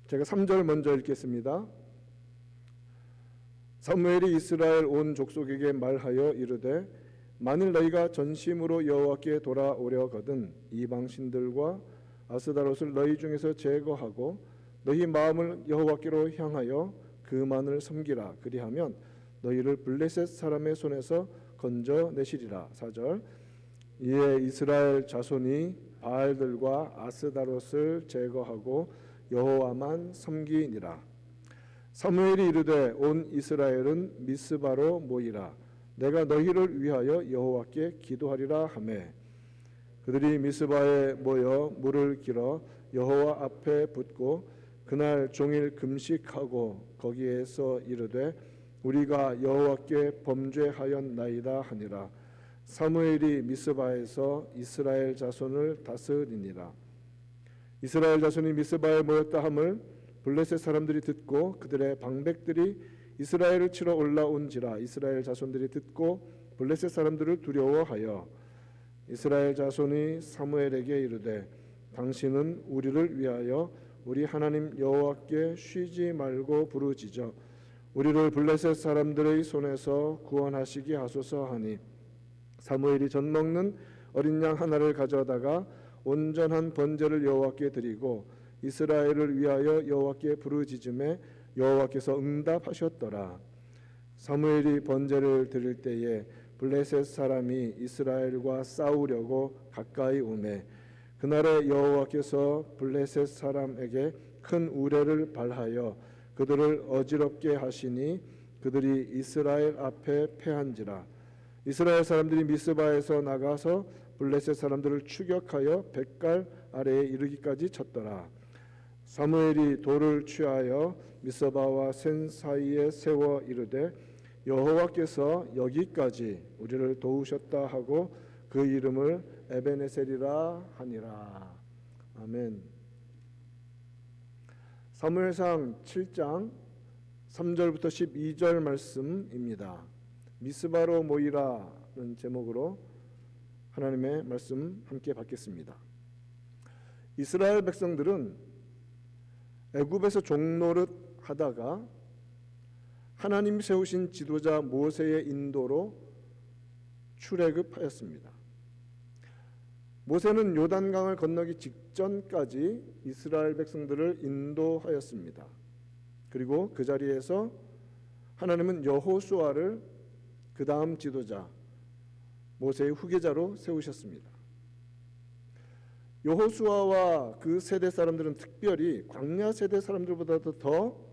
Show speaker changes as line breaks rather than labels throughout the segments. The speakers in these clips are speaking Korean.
제가 3절 먼저 읽겠습니다. 사무엘이 이스라엘 온 족속에게 말하여 이르되 만일 너희가 전심으로 여호와께 돌아오려거든 이방 신들과 아스다롯을 너희 중에서 제거하고 너희 마음을 여호와께로 향하여 그만을 섬기라. 그리하면 너희를 블레셋 사람의 손에서 건져내시리라. 4절 이에 이스라엘 자손이 바알들과 아스다롯을 제거하고 여호와만 섬기니라. 사무엘이 이르되 온 이스라엘은 미스바로 모이라. 내가 너희를 위하여 여호와께 기도하리라 하매 그들이 미스바에 모여 물을 길어 여호와 앞에 붓고 그날 종일 금식하고 거기에서 이르되 우리가 여호와께 범죄하였나이다 하니라. 사무엘이 미스바에서 이스라엘 자손을 다스리니라. 이스라엘 자손이 미스바에 모였다 함을 블레셋 사람들이 듣고 그들의 방백들이 이스라엘을 치러 올라온지라. 이스라엘 자손들이 듣고 블레셋 사람들을 두려워하여 이스라엘 자손이 사무엘에게 이르되 당신은 우리를 위하여 우리 하나님 여호와께 쉬지 말고 부르짖어 우리를 블레셋 사람들의 손에서 구원하시게 하소서 하니 사무엘이 젖 먹는 어린 양 하나를 가져다가 온전한 번제를 여호와께 드리고 이스라엘을 위하여 여호와께 부르짖음에 여호와께서 응답하셨더라. 사무엘이 번제를 드릴 때에 블레셋 사람이 이스라엘과 싸우려고 가까이 오매 그날에 여호와께서 블레셋 사람에게 큰 우레를 발하여 그들을 어지럽게 하시니 그들이 이스라엘 앞에 패한지라. 이스라엘 사람들이 미스바에서 나가서 블레셋 사람들을 추격하여 뱃갈 아래에 이르기까지 쳤더라. 사무엘이 돌을 취하여 미스바와 센 사이에 세워 이르되 여호와께서 여기까지 우리를 도우셨다 하고 그 이름을 에베네셀이라 하니라. 아멘. 사무엘상 7장 3절부터 12절 말씀입니다. 미스바로 모이라는 제목으로 하나님의 말씀 함께 받겠습니다. 이스라엘 백성들은 애굽에서 종노릇 하다가 하나님 세우신 지도자 모세의 인도로 출애굽하였습니다. 모세는 요단강을 건너기 직전까지 이스라엘 백성들을 인도하였습니다. 그리고 그 자리에서 하나님은 여호수아를 그 다음 지도자 모세의 후계자로 세우셨습니다. 여호수아와 그 세대 사람들은 특별히 광야 세대 사람들보다도 더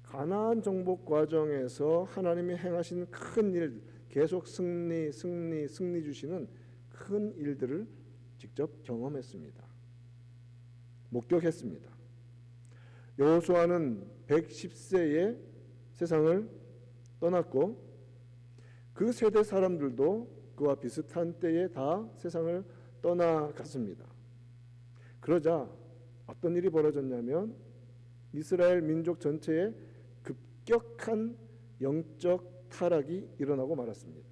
가나안 정복 과정에서 하나님이 행하신 큰 일, 계속 승리 주시는 큰 일들을 직접 경험했습니다. 목격했습니다. 여호수아는 110세에 세상을 떠났고 그 세대 사람들도 그와 비슷한 때에 다 세상을 떠나갔습니다. 그러자 어떤 일이 벌어졌냐면 이스라엘 민족 전체에 급격한 영적 타락이 일어나고 말았습니다.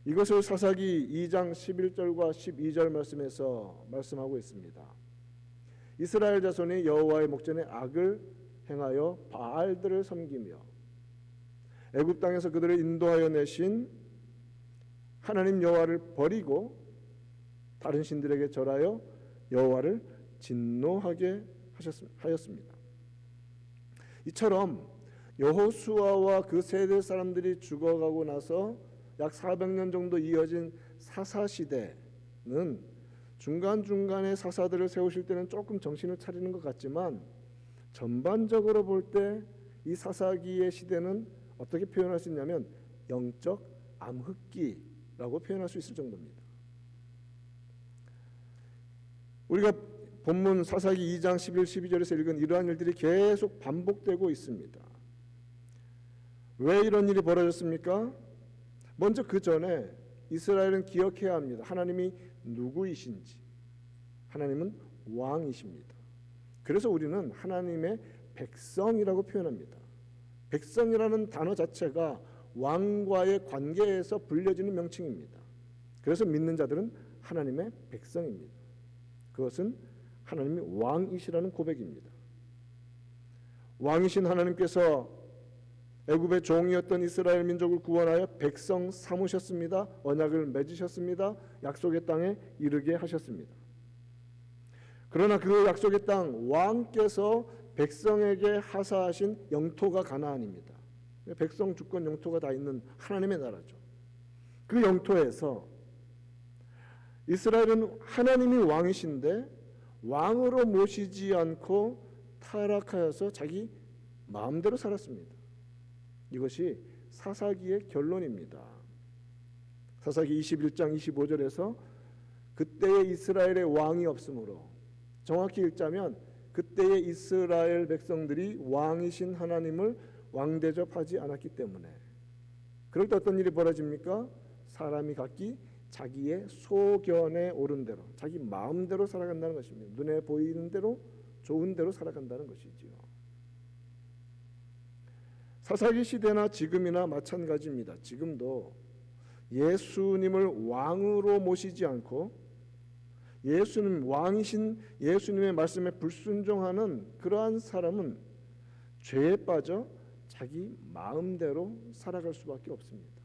이것을 사사기 2장 11절과 12절 말씀에서 말씀하고 있습니다. 이스라엘 자손이 여호와의 목전에 악을 행하여 바알들을 섬기며 애굽 땅에서 그들을 인도하여 내신 하나님 여호와를 버리고 다른 신들에게 절하여 여호와를 진노하게 하였습니다. 이처럼 여호수아와 그 세대 사람들이 죽어가고 나서 약 400년 정도 이어진 사사시대는 중간중간에 사사들을 세우실 때는 조금 정신을 차리는 것 같지만 전반적으로 볼 때 이 사사기의 시대는 어떻게 표현할 수 있냐면 영적 암흑기라고 표현할 수 있을 정도입니다. 우리가 본문 사사기 2장 11, 12절에서 읽은 이러한 일들이 계속 반복되고 있습니다. 왜 이런 일이 벌어졌습니까? 먼저 그 전에 이스라엘은 기억해야 합니다. 하나님이 누구이신지. 하나님은 왕이십니다. 그래서 우리는 하나님의 백성이라고 표현합니다. 백성이라는 단어 자체가 왕과의 관계에서 불려지는 명칭입니다. 그래서 믿는 자들은 하나님의 백성입니다. 그것은 하나님이 왕이시라는 고백입니다. 왕이신 하나님께서 애굽의 종이었던 이스라엘 민족을 구원하여 백성 삼으셨습니다. 언약을 맺으셨습니다. 약속의 땅에 이르게 하셨습니다. 그러나 그 약속의 땅, 왕께서 백성에게 하사하신 영토가 가나안입니다. 백성 주권 영토가 다 있는 하나님의 나라죠. 그 영토에서 이스라엘은 하나님이 왕이신데 왕으로 모시지 않고 타락하여서 자기 마음대로 살았습니다. 이것이 사사기의 결론입니다. 사사기 21장 25절에서 그때에 이스라엘의 왕이 없으므로, 정확히 읽자면 그때의 이스라엘 백성들이 왕이신 하나님을 왕대접하지 않았기 때문에, 그럴 때 어떤 일이 벌어집니까? 사람이 각기 자기의 소견에 오른 대로, 자기 마음대로 살아간다는 것입니다. 눈에 보이는 대로, 좋은 대로 살아간다는 것이지요. 사사기 시대나 지금이나 마찬가지입니다. 지금도 예수님을 왕으로 모시지 않고 예수님, 왕이신 예수님의 말씀에 불순종하는 그러한 사람은 죄에 빠져 자기 마음대로 살아갈 수밖에 없습니다.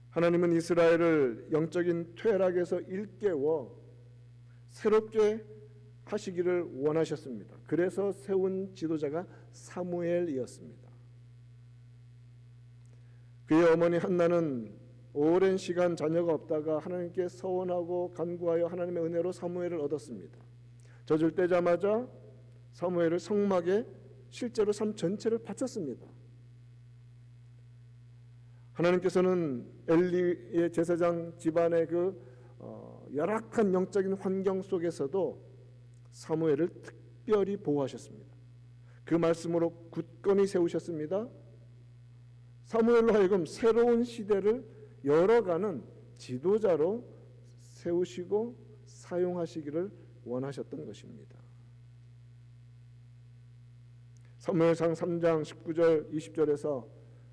하나님은 이스라엘을 영적인 퇴락에서 일깨워 새롭게 하시기를 원하셨습니다. 그래서 세운 지도자가 사무엘이었습니다. 그의 어머니 한나는 오랜 시간 자녀가 없다가 하나님께 서원하고 간구하여 하나님의 은혜로 사무엘을 얻었습니다. 젖을 떼자마자 사무엘을 성막에 실제로 삶 전체를 바쳤습니다. 하나님께서는 엘리의 제사장 집안의 그 열악한 영적인 환경 속에서도 사무엘을 특별히 보호하셨습니다. 그 말씀으로 굳건히 세우셨습니다. 사무엘로 하여금 새로운 시대를 열어가는 지도자로 세우시고 사용하시기를 원하셨던 것입니다. 사무엘상 3장 19절 20절에서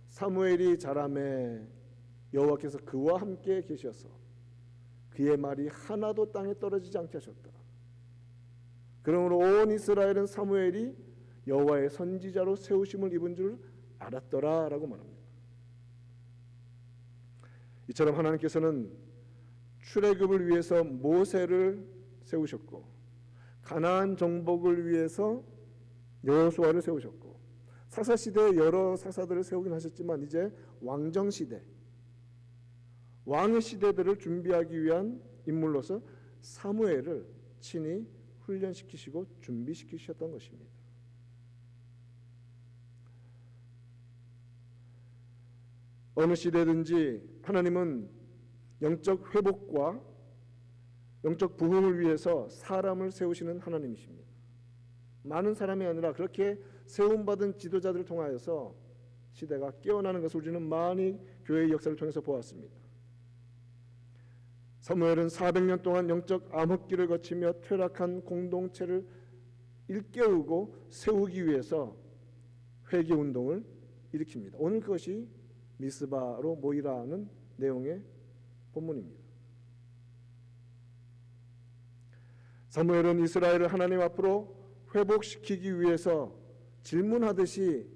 사무엘이 자라매 여호와께서 그와 함께 계셔서 그의 말이 하나도 땅에 떨어지지 않게 하셨다. 그러므로 온 이스라엘은 사무엘이 여호와의 선지자로 세우심을 입은 줄 알았더라라고 말합니다. 이처럼 하나님께서는 출애굽을 위해서 모세를 세우셨고 가나안 정복을 위해서 여호수아를 세우셨고 사사시대에 여러 사사들을 세우긴 하셨지만 이제 왕정시대, 왕의 시대들을 준비하기 위한 인물로서 사무엘을 친히 훈련시키시고 준비시키셨던 것입니다. 어느 시대든지 하나님은 영적 회복과 영적 부흥을 위해서 사람을 세우시는 하나님이십니다. 많은 사람이 아니라 그렇게 세움받은 지도자들을 통하여서 시대가 깨어나는 것을 우리는 많이 교회의 역사를 통해서 보았습니다. 사무엘은 400년 동안 영적 암흑기를 거치며 퇴락한 공동체를 일깨우고 세우기 위해서 회개운동을 일으킵니다. 오늘 그것이 미스바로 모이라는 내용의 본문입니다. 사무엘은 이스라엘을 하나님 앞으로 회복시키기 위해서 질문하듯이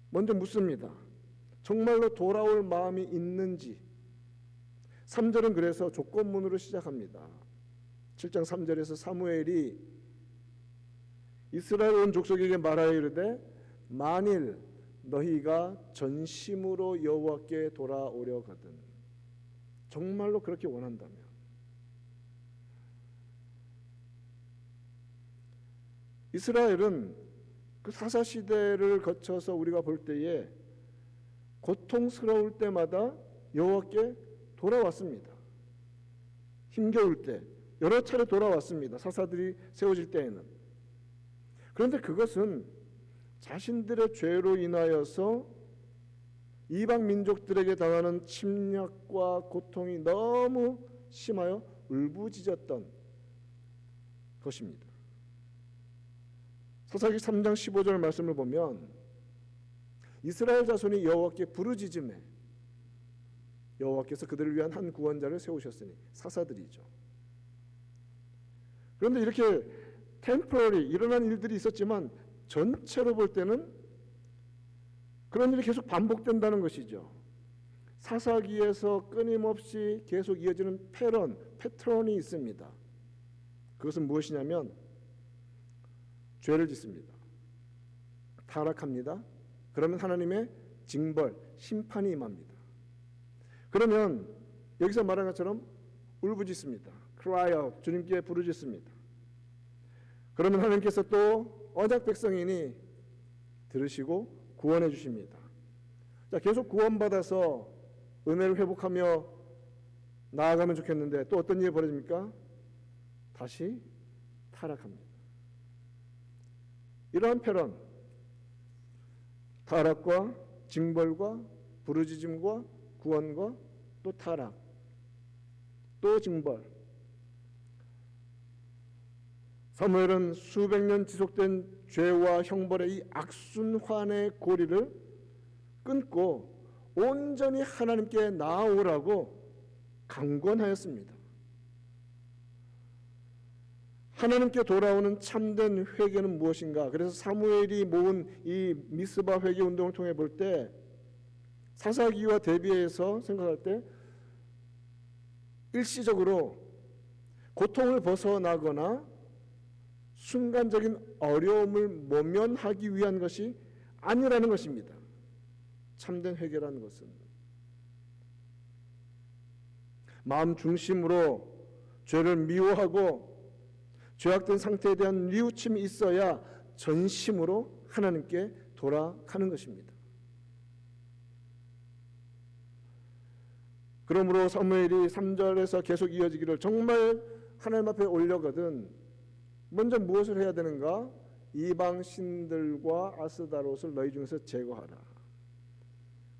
먼저 묻습니다. 정말로 돌아올 마음이 있는지. 3절은 그래서 조건문으로 시작합니다. 7장 3절에서 사무엘이 이스라엘 온 족속에게 말하여 이르되 만일 너희가 전심으로 여호와께 돌아오려거든, 정말로 그렇게 원한다면, 이스라엘은 그 사사시대를 거쳐서 우리가 볼 때에 고통스러울 때마다 여호와께 돌아왔습니다. 힘겨울 때 여러 차례 돌아왔습니다. 사사들이 세워질 때에는. 그런데 그것은 자신들의 죄로 인하여서 이방 민족들에게 당하는 침략과 고통이 너무 심하여 울부짖었던 것입니다. 사사기 3장 15절 말씀을 보면 이스라엘 자손이 여호와께 부르짖음에 여호와께서 그들을 위한 한 구원자를 세우셨으니 사사들이죠. 그런데 이렇게 템포러리 일어난 일들이 있었지만 전체로 볼 때는 그런 일이 계속 반복된다는 것이죠. 사사기에서 끊임없이 계속 이어지는 패턴이 있습니다. 그것은 무엇이냐면 죄를 짓습니다. 타락합니다. 그러면 하나님의 징벌, 심판이 임합니다. 그러면 여기서 말한 것처럼 울부짖습니다. cry out, 주님께 부르짖습니다. 그러면 하나님께서 또 언약 백성이니 들으시고 구원해 주십니다. 자, 계속 구원받아서 은혜를 회복하며 나아가면 좋겠는데 또 어떤 일이 벌어집니까? 다시 타락합니다. 이러한 패런, 타락과 징벌과 부르짖음과 구원과 또 타락, 또 징벌. 사무엘은 수백 년 지속된 죄와 형벌의 이 악순환의 고리를 끊고 온전히 하나님께 나아오라고 강권하였습니다. 하나님께 돌아오는 참된 회개는 무엇인가? 그래서 사무엘이 모은 이 미스바 회개 운동을 통해 볼 때 사사기와 대비해서 생각할 때 일시적으로 고통을 벗어나거나 순간적인 어려움을 모면하기 위한 것이 아니라는 것입니다. 참된 회개라는 것은 마음 중심으로 죄를 미워하고 죄악된 상태에 대한 뉘우침이 있어야 전심으로 하나님께 돌아가는 것입니다. 그러므로 사무엘이 3절에서 계속 이어지기를 정말 하나님 앞에 올려거든 먼저 무엇을 해야 되는가? 이방 신들과 아스다롯을 너희 중에서 제거하라.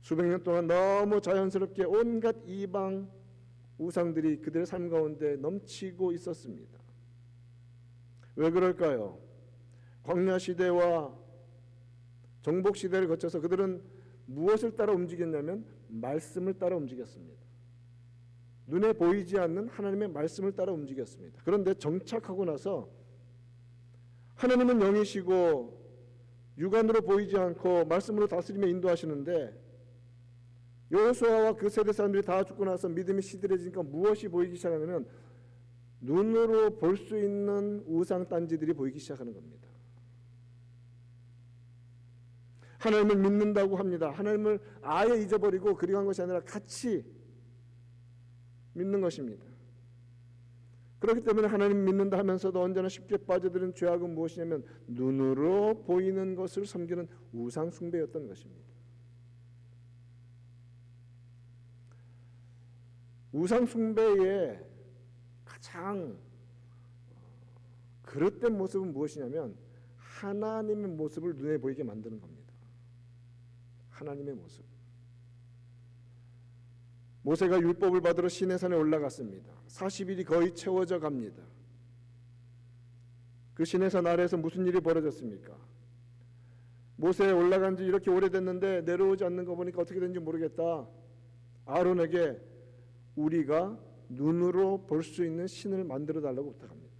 수백 년 동안 너무 자연스럽게 온갖 이방 우상들이 그들의 삶 가운데 넘치고 있었습니다. 왜 그럴까요? 광야 시대와 정복 시대를 거쳐서 그들은 무엇을 따라 움직였냐면 말씀을 따라 움직였습니다. 눈에 보이지 않는 하나님의 말씀을 따라 움직였습니다. 그런데 정착하고 나서 하나님은 영이시고 육안으로 보이지 않고 말씀으로 다스리며 인도하시는데 여호수아와 그 세대 사람들이 다 죽고 나서 믿음이 시들해지니까 무엇이 보이기 시작하냐면 눈으로 볼 수 있는 우상 딴지들이 보이기 시작하는 겁니다. 하나님을 믿는다고 합니다. 하나님을 아예 잊어버리고 그리고 한 것이 아니라 같이 믿는 것입니다. 그렇기 때문에 하나님 믿는다 하면서도 언제나 쉽게 빠져드는 죄악은 무엇이냐면 눈으로 보이는 것을 섬기는 우상 숭배였던 것입니다. 우상 숭배의 가장 그릇된 모습은 무엇이냐면 하나님의 모습을 눈에 보이게 만드는 겁니다. 하나님의 모습. 모세가 율법을 받으러 시내산에 올라갔습니다. 40일이 거의 채워져 갑니다. 그 시내산 아래에서 무슨 일이 벌어졌습니까? 모세 올라간 지 이렇게 오래됐는데 내려오지 않는 거 보니까 어떻게 된지 모르겠다. 아론에게 우리가 눈으로 볼 수 있는 신을 만들어 달라고 부탁합니다.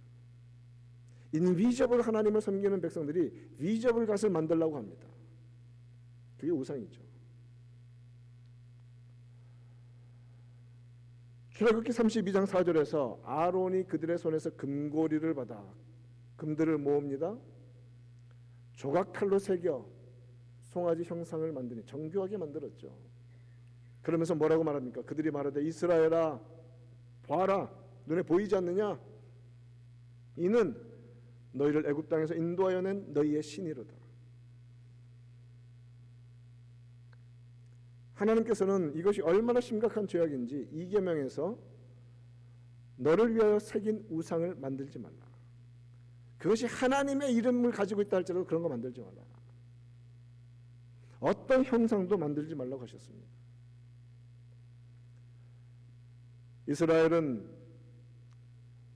인비저블 하나님을 섬기는 백성들이 비저블 갓을 만들려고 합니다. 그게 우상이죠. 출애굽기 32장 4절에서 아론이 그들의 손에서 금고리를 받아 금들을 모읍니다. 조각칼로 새겨 송아지 형상을 만드니 정교하게 만들었죠. 그러면서 뭐라고 말합니까? 그들이 말하되 이스라엘아 봐라 눈에 보이지 않느냐? 이는 너희를 애굽 땅에서 인도하여 낸 너희의 신이로다. 하나님께서는 이것이 얼마나 심각한 죄악인지 이 계명에서 너를 위하여 새긴 우상을 만들지 말라. 그것이 하나님의 이름을 가지고 있다 할지라도 그런 거 만들지 말라. 어떤 형상도 만들지 말라고 하셨습니다. 이스라엘은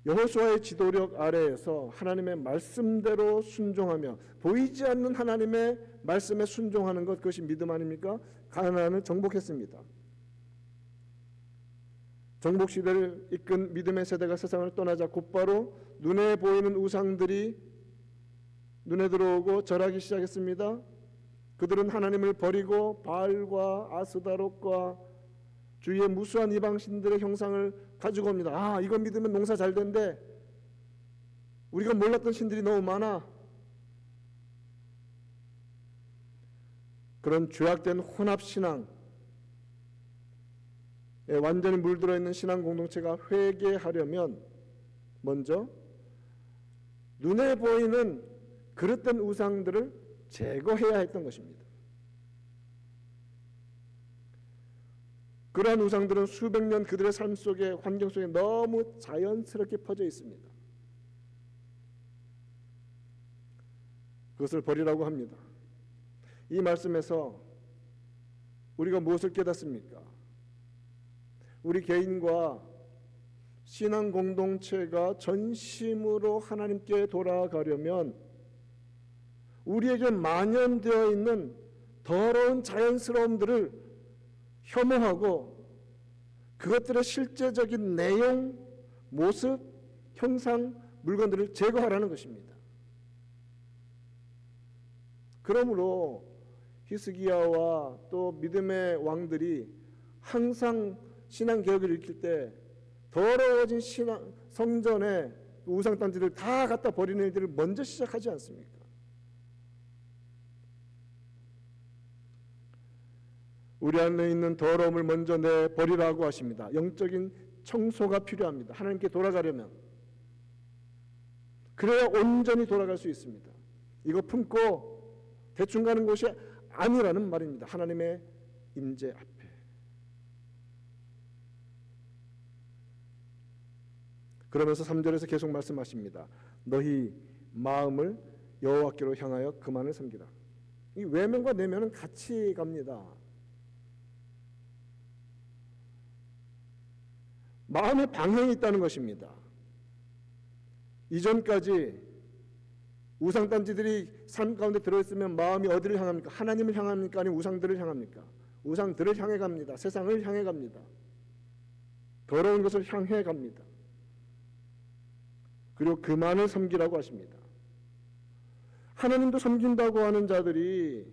여호수아의 지도력 아래에서 하나님의 말씀대로 순종하며 보이지 않는 하나님의 말씀에 순종하는 것, 그것이 믿음 아닙니까? 가나안을 정복했습니다. 정복 시대를 이끈 믿음의 세대가 세상을 떠나자 곧바로 눈에 보이는 우상들이 눈에 들어오고 절하기 시작했습니다. 그들은 하나님을 버리고 바알과 아스다롯과 주위의 무수한 이방신들의 형상을 가지고 옵니다. 아, 이거 믿으면 농사 잘 된대. 우리가 몰랐던 신들이 너무 많아. 그런 죄악된 혼합신앙, 완전히 물들어 있는 신앙 공동체가 회개하려면 먼저 눈에 보이는 그릇된 우상들을 제거해야 했던 것입니다. 그러한 우상들은 수백 년 그들의 삶 속에, 환경 속에 너무 자연스럽게 퍼져 있습니다. 그것을 버리라고 합니다. 이 말씀에서 우리가 무엇을 깨닫습니까? 우리 개인과 신앙 공동체가 전심으로 하나님께 돌아가려면 우리에게 만연되어 있는 더러운 자연스러움들을 혐오하고 그것들의 실제적인 내용, 모습, 형상, 물건들을 제거하라는 것입니다. 그러므로 히스기야와 또 믿음의 왕들이 항상 신앙개혁을 일으킬 때 더러워진 성전에 우상단지를 다 갖다 버리는 일들을 먼저 시작하지 않습니까? 우리 안에 있는 더러움을 먼저 내버리라고 하십니다. 영적인 청소가 필요합니다. 하나님께 돌아가려면. 그래야 온전히 돌아갈 수 있습니다. 이거 품고 대충 가는 곳이 아니라는 말입니다. 하나님의 임재 앞에. 그러면서 3절에서 계속 말씀하십니다. 너희 마음을 여호와께로 향하여 그만을 섬기라. 이 외면과 내면은 같이 갑니다. 마음의 방향이 있다는 것입니다. 이전까지 우상단지들이 삶 가운데 들어있으면 마음이 어디를 향합니까? 하나님을 향합니까? 아니면 우상들을 향합니까? 우상들을 향해 갑니다. 세상을 향해 갑니다. 더러운 것을 향해 갑니다. 그리고 그만을 섬기라고 하십니다. 하나님도 섬긴다고 하는 자들이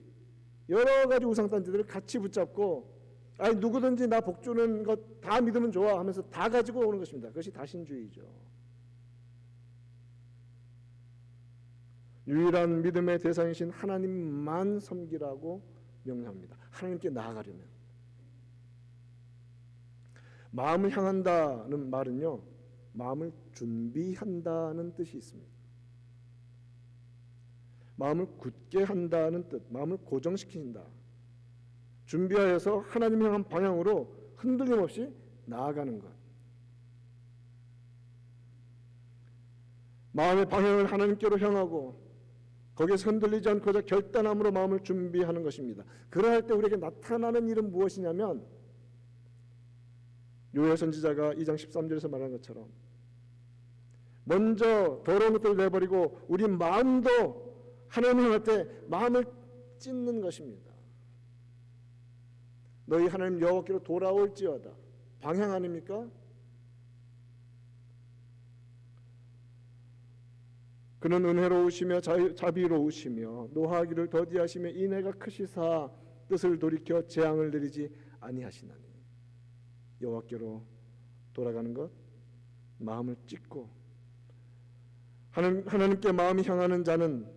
여러 가지 우상단지들을 같이 붙잡고 아니 누구든지 나 복주는 것 다 믿으면 좋아 하면서 다 가지고 오는 것입니다. 그것이 다신주의죠. 유일한 믿음의 대상이신 하나님만 섬기라고 명령합니다. 하나님께 나아가려면. 마음을 향한다는 말은요, 마음을 준비한다는 뜻이 있습니다. 마음을 굳게 한다는 뜻, 마음을 고정시킨다. 준비하여서 하나님 향한 방향으로 흔들림 없이 나아가는 것. 마음의 방향을 하나님께로 향하고 거기에서 흔들리지 않고자 결단함으로 마음을 준비하는 것입니다. 그러할 때 우리에게 나타나는 일은 무엇이냐면 요엘 선지자가 2장 13절에서 말한 것처럼 먼저 더러운 것들을 내버리고 우리 마음도 하나님 향할 때 마음을 찢는 것입니다. 너희 하나님 여호와께로 돌아올지어다. 방향 아닙니까? 그는 은혜로우시며 자비로우시며 노하기를 더디하시며 인애가 크시사 뜻을 돌이켜 재앙을 내리지 아니하시나니. 여호와께로 돌아가는 것, 마음을 찢고 하나님께 마음이 향하는 자는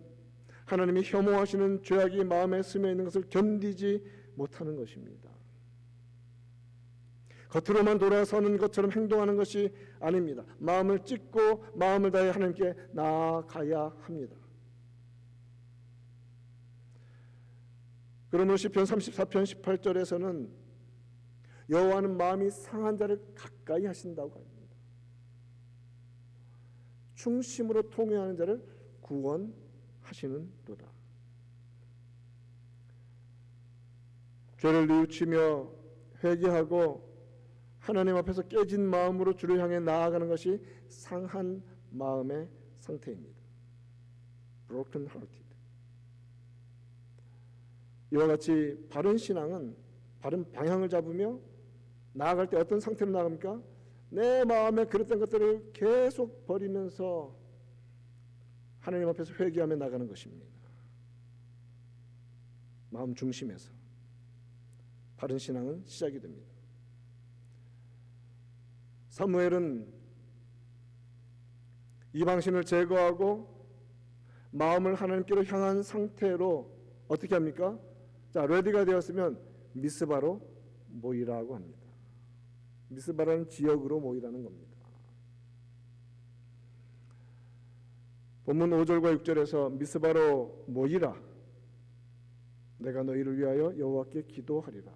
하나님이 혐오하시는 죄악이 마음에 스며 있는 것을 견디지 못하는 것입니다. 겉으로만 돌아서는 것처럼 행동하는 것이 아닙니다. 마음을 찢고 마음을 다해 하나님께 나아가야 합니다. 그러므로 시편 34편 18절에서는 여호와는 마음이 상한 자를 가까이 하신다고 합니다. 충심으로 통회하는 자를 구원하시는도다. 죄를 뉘우치며 회개하고 하나님 앞에서 깨진 마음으로 주를 향해 나아가는 것이 상한 마음의 상태입니다. Broken hearted. 이와 같이 바른 신앙은 바른 방향을 잡으며 나아갈 때 어떤 상태로 나갑니까? 내 마음에 그랬던 것들을 계속 버리면서 하나님 앞에서 회개하며 나가는 것입니다. 마음 중심에서 바른 신앙은 시작이 됩니다. 사무엘은 이방신을 제거하고 마음을 하나님께로 향한 상태로 어떻게 합니까? 자, 레디가 되었으면 미스바로 모이라고 합니다. 미스바라는 지역으로 모이라는 겁니다. 본문 5절과 6절에서 미스바로 모이라, 내가 너희를 위하여 여호와께 기도하리라.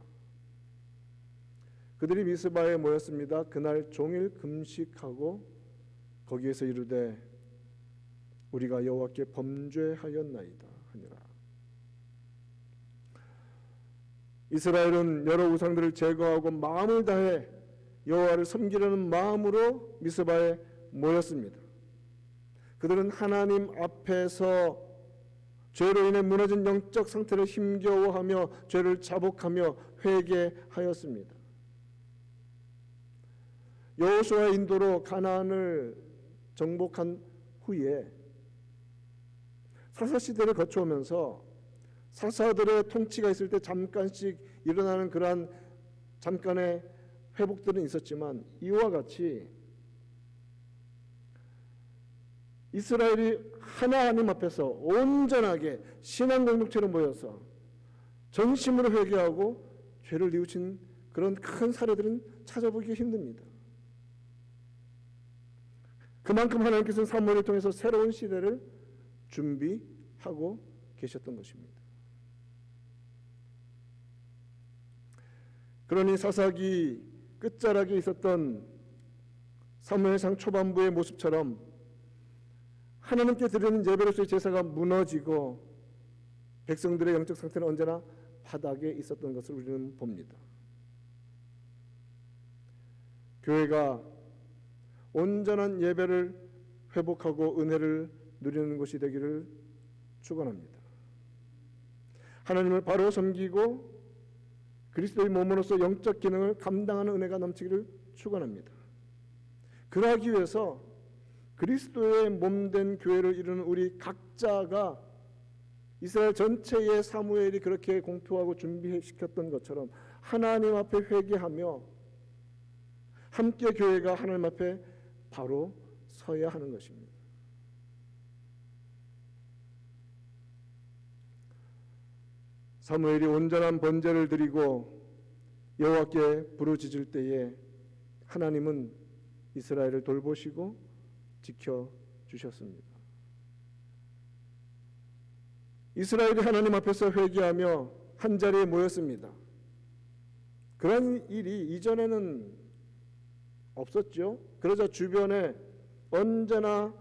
그들이 미스바에 모였습니다. 그날 종일 금식하고 거기에서 이르되 우리가 여호와께 범죄하였나이다 하니라. 이스라엘은 여러 우상들을 제거하고 마음을 다해 여호와를 섬기려는 마음으로 미스바에 모였습니다. 그들은 하나님 앞에서 죄로 인해 무너진 영적 상태를 힘겨워하며 죄를 자복하며 회개하였습니다. 여호수아의 인도로 가나안을 정복한 후에 사사시대를 거쳐오면서 사사들의 통치가 있을 때 잠깐씩 일어나는 그러한 잠깐의 회복들은 있었지만 이와 같이 이스라엘이 하나님 앞에서 온전하게 신앙 공동체로 모여서 전심으로 회개하고 죄를 뉘우친 그런 큰 사례들은 찾아보기 힘듭니다. 그만큼 하나님께서는 사무엘을 통해서 새로운 시대를 준비하고 계셨던 것입니다. 그러니 사사기 끝자락에 있었던 사무엘상 초반부의 모습처럼 하나님께 드리는 예배로서의 제사가 무너지고 백성들의 영적 상태는 언제나 바닥에 있었던 것을 우리는 봅니다. 교회가 온전한 예배를 회복하고 은혜를 누리는 것이 되기를 축원합니다. 하나님을 바로 섬기고 그리스도의 몸으로서 영적 기능을 감당하는 은혜가 넘치기를 축원합니다. 그러하기 위해서 그리스도의 몸된 교회를 이루는 우리 각자가 이스라엘 전체의 사무엘이 그렇게 공표하고 준비시켰던 것처럼 하나님 앞에 회개하며 함께 교회가 하나님 앞에 바로 서야 하는 것입니다. 사무엘이 온전한 번제를 드리고 여호와께 부르짖을 때에 하나님은 이스라엘을 돌보시고 지켜주셨습니다. 이스라엘이 하나님 앞에서 회개하며 한자리에 모였습니다. 그런 일이 이전에는 없었죠. 그러자 주변에 언제나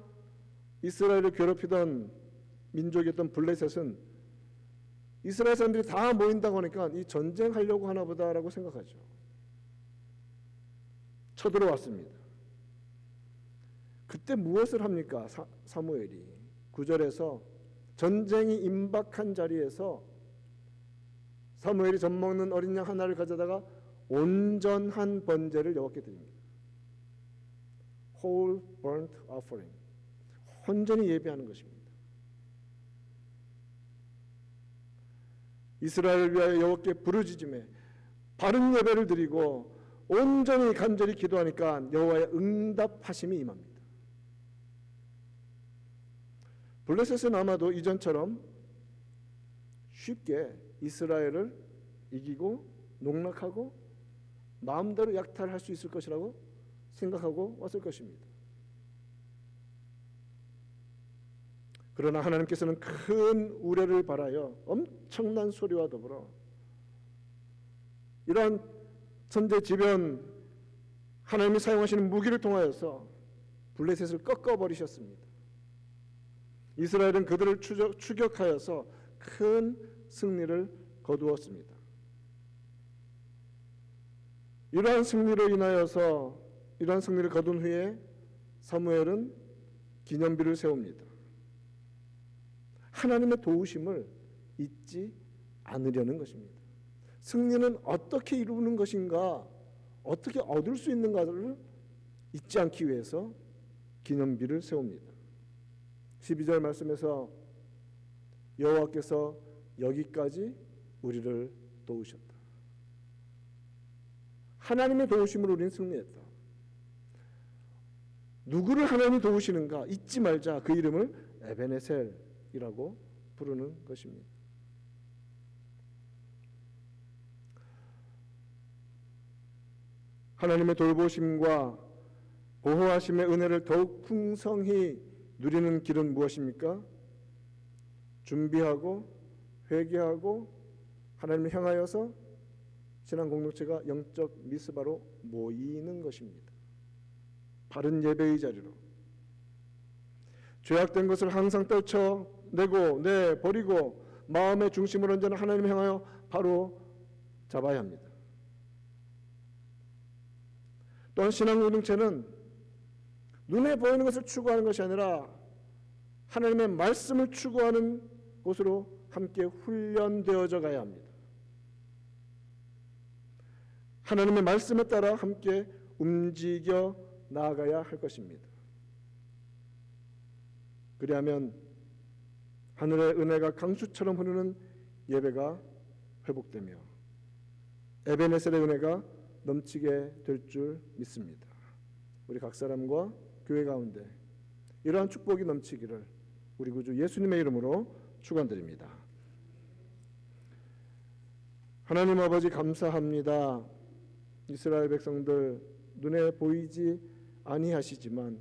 이스라엘을 괴롭히던 민족이었던 블레셋은 이스라엘 사람들이 다 모인다고 하니까 이 전쟁하려고 하나 보다라고 생각하죠. 쳐들어왔습니다. 그때 무엇을 합니까? 사무엘이 9절에서 전쟁이 임박한 자리에서 사무엘이 젖먹는 어린 양 하나를 가져다가 온전한 번제를 여호와께 드립니다. Whole burnt offering, 온전히 예배하는 것입니다. 이스라엘을 위하여 여호와께 부르짖음에 바른 예배를 드리고 온전히 간절히 기도하니까 여호와의 응답하심이 임합니다. 블레셋은 아마도 이전처럼 쉽게 이스라엘을 이기고 농락하고 마음대로 약탈할 수 있을 것이라고 생각하고 왔을 것입니다. 그러나 하나님께서는 큰 우레를 발하여 엄청난 소리와 더불어 이러한 천재지변 하나님이 사용하시는 무기를 통하여서 블레셋을 꺾어버리셨습니다. 이스라엘은 그들을 추격하여서 큰 승리를 거두었습니다. 이러한 승리를 거둔 후에 사무엘은 기념비를 세웁니다. 하나님의 도우심을 잊지 않으려는 것입니다. 승리는 어떻게 이루는 것인가, 어떻게 얻을 수 있는가를 잊지 않기 위해서 기념비를 세웁니다. 12절 말씀에서 여호와께서 여기까지 우리를 도우셨다. 하나님의 도우심으로 우리는 승리했다. 누구를 하나님이 도우시는가 잊지 말자. 그 이름을 에베네셀이라고 부르는 것입니다. 하나님의 돌보심과 보호하심의 은혜를 더욱 풍성히 누리는 길은 무엇입니까? 준비하고 회개하고 하나님을 향하여서 신앙 공동체가 영적 미스바로 모이는 것입니다. 바른 예배의 자리로 죄악된 것을 항상 떨쳐내고 내버리고 마음의 중심을 언제나 하나님을 향하여 바로 잡아야 합니다. 또한 신앙 공동체는 눈에 보이는 것을 추구하는 것이 아니라 하나님의 말씀을 추구하는 곳으로 함께 훈련되어져 가야 합니다. 하나님의 말씀에 따라 함께 움직여 나아가야 할 것입니다. 그리하면 하늘의 은혜가 강수처럼 흐르는 예배가 회복되며 에베네셀의 은혜가 넘치게 될 줄 믿습니다. 우리 각 사람과 교회 가운데 이러한 축복이 넘치기를 우리 구주 예수님의 이름으로 축원드립니다. 하나님 아버지 감사합니다. 이스라엘 백성들 눈에 보이지 아니하시지만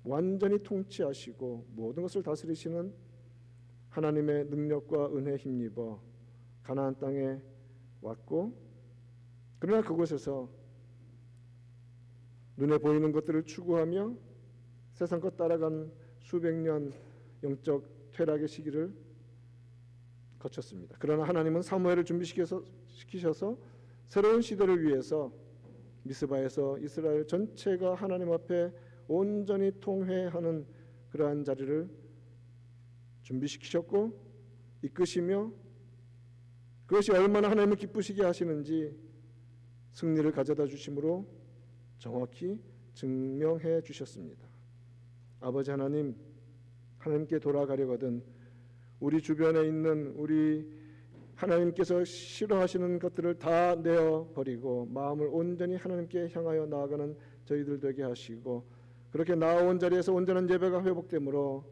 완전히 통치하시고 모든 것을 다스리시는 하나님의 능력과 은혜에 힘입어 가나안 땅에 왔고, 그러나 그곳에서 눈에 보이는 것들을 추구하며 세상 것 따라간 수백 년 영적 퇴락의 시기를 거쳤습니다. 그러나 하나님은 사무엘을 준비시키셔서 새로운 시대를 위해서 미스바에서 이스라엘 전체가 하나님 앞에 온전히 통회하는 그러한 자리를 준비시키셨고 이끄시며 그것이 얼마나 하나님을 기쁘시게 하시는지 승리를 가져다 주심으로 정확히 증명해 주셨습니다. 아버지 하나님, 하나님께 돌아가려거든 우리 주변에 있는 우리 하나님께서 싫어하시는 것들을 다 내어버리고 마음을 온전히 하나님께 향하여 나아가는 저희들 되게 하시고, 그렇게 나아온 자리에서 온전한 예배가 회복되므로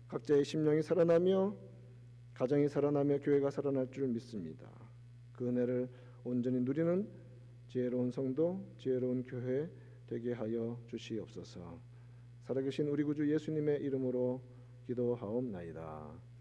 각자의 심령이 살아나며 가정이 살아나며 교회가 살아날 줄 믿습니다. 그 은혜를 온전히 누리는 지혜로운 성도, 지혜로운 교회 되게 하여 주시옵소서. 살아계신 우리 구주 예수님의 이름으로 기도하옵나이다.